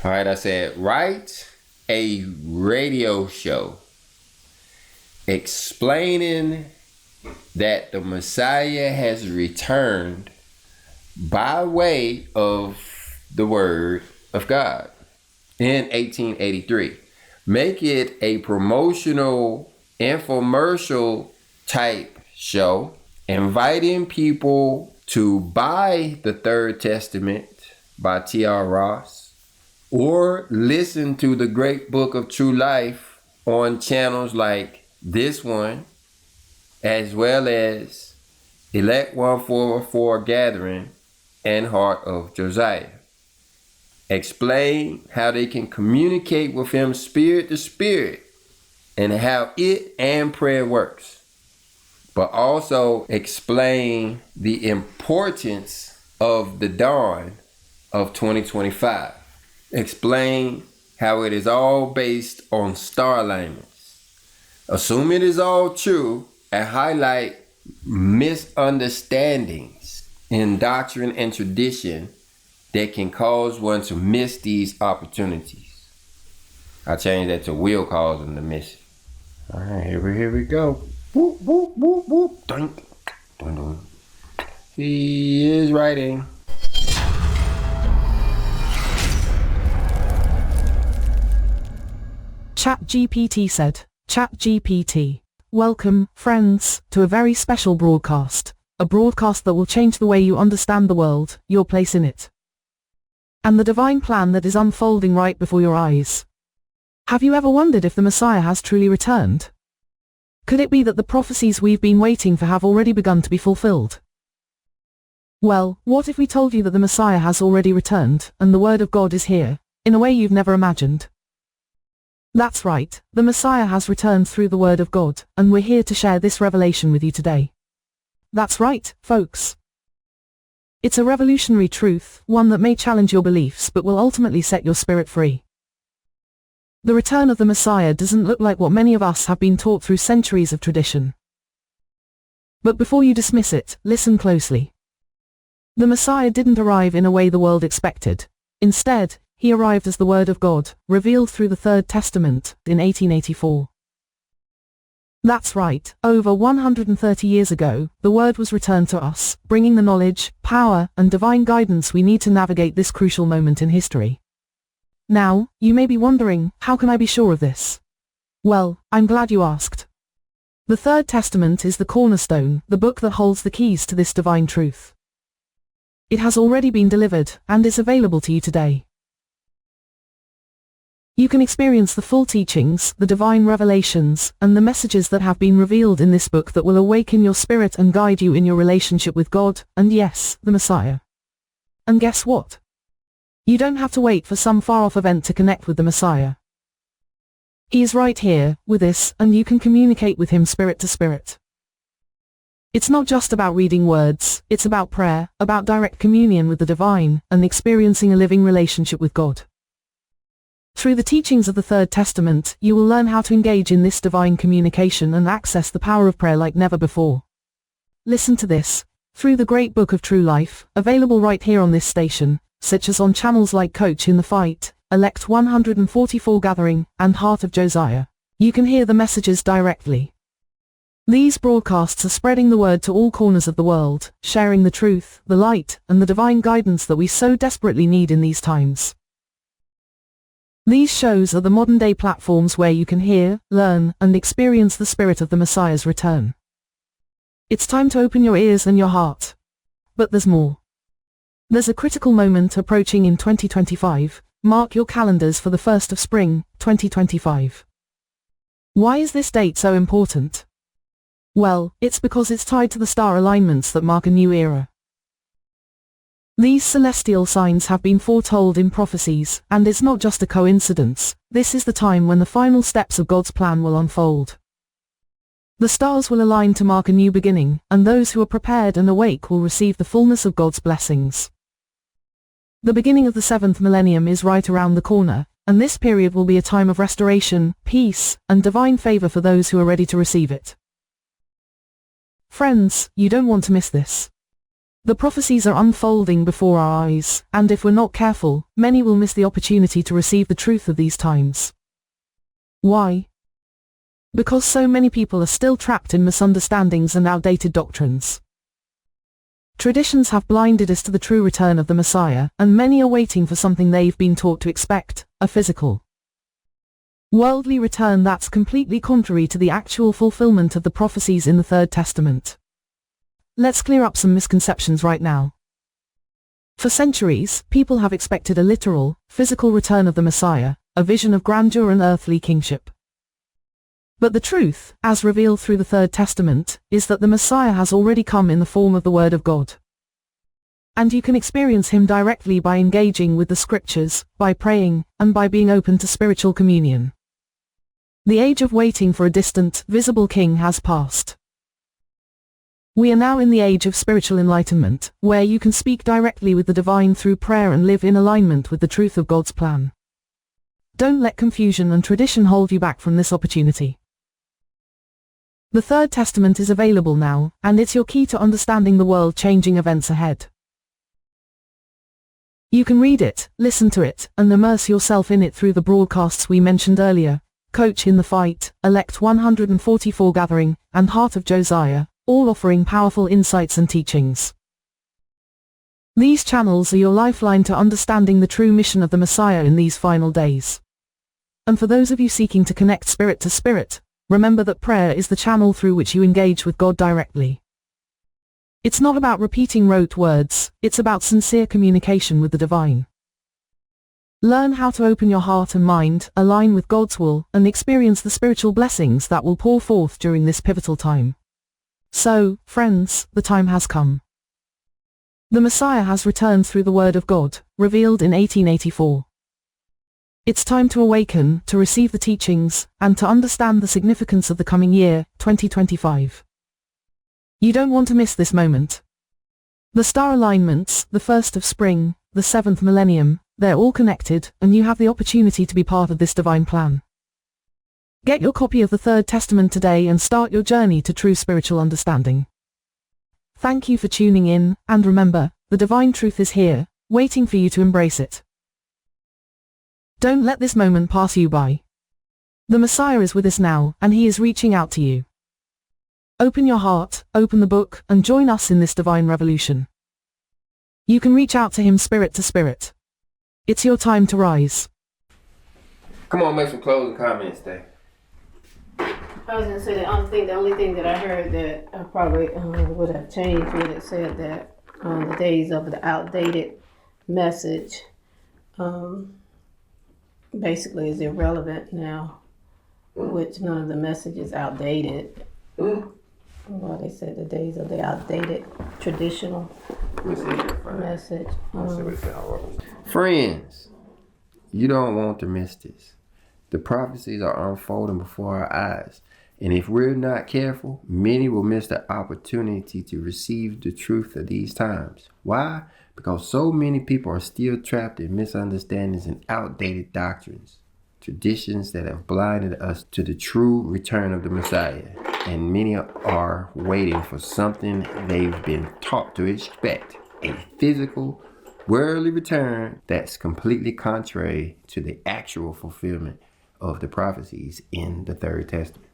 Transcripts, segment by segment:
All right, I said, write a radio show explaining that the Messiah has returned by way of the Word of God in 1883. Make it a promotional, infomercial type show, inviting people to buy the Third Testament by T.R. Ross or listen to the Great Book of True Life on channels like this one, as well as Elect 144 Gathering and Heart of Josiah. Explain how they can communicate with him spirit to spirit and how it and prayer works. But also explain the importance of the dawn of 2025. Explain how it is all based on star alignments. Assume it is all true and highlight misunderstandings in doctrine and tradition that can cause one to miss these opportunities. I changed that to will cause them to miss it. All right, here we go. Whoop, whoop, whoop, whoop. Dunk, dun, dun. He is writing. ChatGPT said. ChatGPT. Welcome, friends, to a very special broadcast. A broadcast that will change the way you understand the world, your place in it, and the divine plan that is unfolding right before your eyes. Have you ever wondered if the Messiah has truly returned? Could it be that the prophecies we've been waiting for have already begun to be fulfilled? Well, what if we told you that the Messiah has already returned, and the Word of God is here, in a way you've never imagined? That's right, the Messiah has returned through the Word of God, and we're here to share this revelation with you today. That's right, folks. It's a revolutionary truth, one that may challenge your beliefs but will ultimately set your spirit free. The return of the Messiah doesn't look like what many of us have been taught through centuries of tradition. But before you dismiss it, listen closely. The Messiah didn't arrive in a way the world expected. Instead, he arrived as the Word of God, revealed through the Third Testament, in 1884. That's right, over 130 years ago, the Word was returned to us, bringing the knowledge, power, and divine guidance we need to navigate this crucial moment in history. Now, you may be wondering, how can I be sure of this? Well, I'm glad you asked. The Third Testament is the cornerstone, the book that holds the keys to this divine truth. It has already been delivered, and is available to you today. You can experience the full teachings, the divine revelations, and the messages that have been revealed in this book that will awaken your spirit and guide you in your relationship with God, and yes, the Messiah. And guess what? You don't have to wait for some far-off event to connect with the Messiah. He is right here, with us, and you can communicate with him spirit to spirit. It's not just about reading words, it's about prayer, about direct communion with the divine, and experiencing a living relationship with God. Through the teachings of the Third Testament, you will learn how to engage in this divine communication and access the power of prayer like never before. Listen to this. Through the Great Book of True Life, available right here on this station, such as on channels like Coach in the Fight, Elect 144 Gathering, and Heart of Josiah, you can hear the messages directly. These broadcasts are spreading the word to all corners of the world, sharing the truth, the light, and the divine guidance that we so desperately need in these times. These shows are the modern-day platforms where you can hear, learn, and experience the spirit of the Messiah's return. It's time to open your ears and your heart. But there's more. There's a critical moment approaching in 2025. Mark your calendars for the 1st of spring, 2025. Why is this date so important? Well, it's because it's tied to the star alignments that mark a new era. These celestial signs have been foretold in prophecies, and it's not just a coincidence. This is the time when the final steps of God's plan will unfold. The stars will align to mark a new beginning, and those who are prepared and awake will receive the fullness of God's blessings. The beginning of the 7th millennium is right around the corner, and this period will be a time of restoration, peace, and divine favor for those who are ready to receive it. Friends, you don't want to miss this. The prophecies are unfolding before our eyes, and if we're not careful, many will miss the opportunity to receive the truth of these times. Why? Because so many people are still trapped in misunderstandings and outdated doctrines. Traditions have blinded us to the true return of the Messiah, and many are waiting for something they've been taught to expect, a physical, worldly return that's completely contrary to the actual fulfillment of the prophecies in the Third Testament. Let's clear up some misconceptions right now. For centuries, people have expected a literal, physical return of the Messiah, a vision of grandeur and earthly kingship. But the truth, as revealed through the Third Testament, is that the Messiah has already come in the form of the Word of God. And you can experience him directly by engaging with the Scriptures, by praying, and by being open to spiritual communion. The age of waiting for a distant, visible king has passed. We are now in the age of spiritual enlightenment, where you can speak directly with the divine through prayer and live in alignment with the truth of God's plan. Don't let confusion and tradition hold you back from this opportunity. The Third Testament is available now, and it's your key to understanding the world-changing events ahead. You can read it, listen to it, and immerse yourself in it through the broadcasts we mentioned earlier, Coach in the Fight, Elect 144 Gathering, and Heart of Josiah, all offering powerful insights and teachings. These channels are your lifeline to understanding the true mission of the Messiah in these final days. And for those of you seeking to connect spirit to spirit, remember that prayer is the channel through which you engage with God directly. It's not about repeating rote words, it's about sincere communication with the divine. Learn how to open your heart and mind, align with God's will, and experience the spiritual blessings that will pour forth during this pivotal time. So, friends, the time has come. The Messiah has returned through the Word of God, revealed in 1884. It's time to awaken, to receive the teachings, and to understand the significance of the coming year, 2025. You don't want to miss this moment. The star alignments, the first of spring, the seventh millennium, they're all connected, and you have the opportunity to be part of this divine plan. Get your copy of the Third Testament today and start your journey to true spiritual understanding. Thank you for tuning in, and remember, the divine truth is here, waiting for you to embrace it. Don't let this moment pass you by. The Messiah is with us now, and he is reaching out to you. Open your heart, open the book, and join us in this divine revolution. You can reach out to him spirit to spirit. It's your time to rise. Come on, make some closing comments, Dave. I was going to say the only thing that I heard that I probably would have changed when it said that the days of the outdated message basically is irrelevant now, which none of the message is outdated. Well, they said the days of the outdated traditional message. Friends, you don't want to miss this. The prophecies are unfolding before our eyes. And if we're not careful, many will miss the opportunity to receive the truth of these times. Why? Because so many people are still trapped in misunderstandings and outdated doctrines, traditions that have blinded us to the true return of the Messiah. And many are waiting for something they've been taught to expect, a physical, worldly return that's completely contrary to the actual fulfillment of the prophecies in the Third Testament.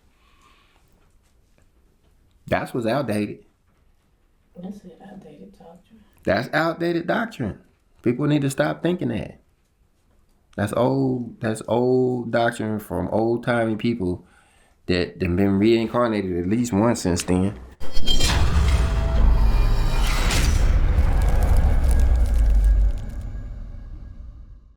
That's what's outdated. That's an outdated doctrine. That's outdated doctrine. People need to stop thinking that. That's old doctrine from old-timey people that have been reincarnated at least once since then.